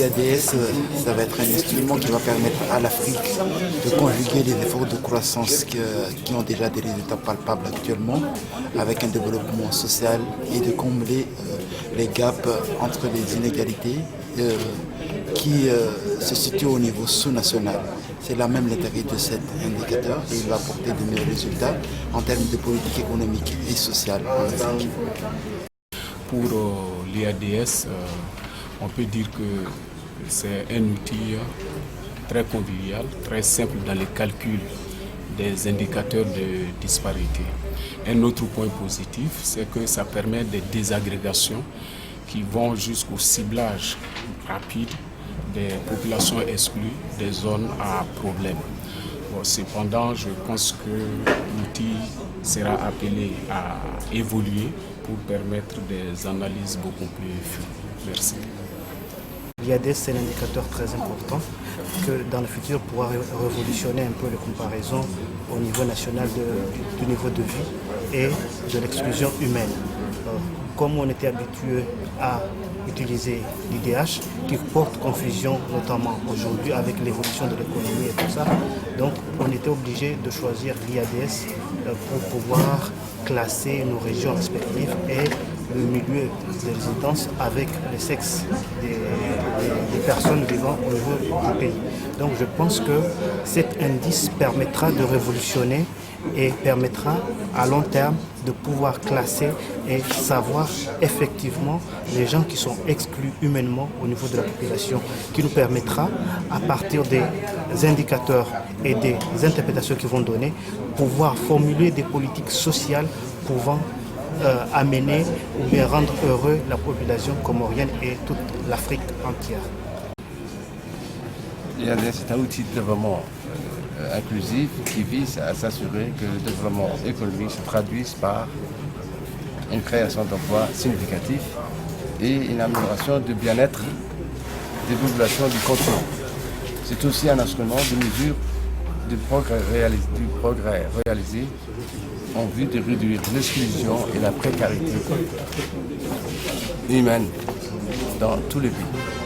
l'IADS, ça va être un instrument qui va permettre à l'Afrique de conjuguer les efforts de croissance qui ont déjà des résultats palpables actuellement avec un développement social et de combler les gaps entre les inégalités qui se situent au niveau sous-national. C'est là même l'intérêt de cet indicateur et il va apporter de meilleurs résultats en termes de politique économique et sociale en Afrique. Pour l'IADS, on peut dire que c'est un outil très convivial, très simple dans les calculs des indicateurs de disparité. Un autre point positif, c'est que ça permet des désagrégations qui vont jusqu'au ciblage rapide des populations exclues des zones à problème. Bon, cependant, je pense que l'outil sera appelé à évoluer pour permettre des analyses beaucoup plus fines. Merci. L'IADS, c'est un indicateur très important que dans le futur pourra révolutionner un peu les comparaisons au niveau national du niveau de vie et de l'exclusion humaine. Comme on était habitué à utiliser l'IDH, qui porte confusion notamment aujourd'hui avec l'évolution de l'économie et tout ça, donc on était obligé de choisir l'IADS pour pouvoir classer nos régions respectives et le milieu de résidence avec le sexe des personnes vivant au niveau du pays. Donc je pense que cet indice permettra de révolutionner et permettra à long terme de pouvoir classer et savoir effectivement les gens qui sont exclus humainement au niveau de la population, qui nous permettra, à partir des indicateurs et des interprétations qu'ils vont donner, pouvoir formuler des politiques sociales pouvant amener ou bien rendre heureux la population comorienne et toute l'Afrique entière. L'IADS est un outil de développement inclusif qui vise à s'assurer que le développement économique se traduise par une création d'emplois significatifs et une amélioration du bien-être des populations du continent. C'est aussi un instrument de mesure du progrès réalisé en vue de réduire l'exclusion et la précarité humaine dans tous les pays.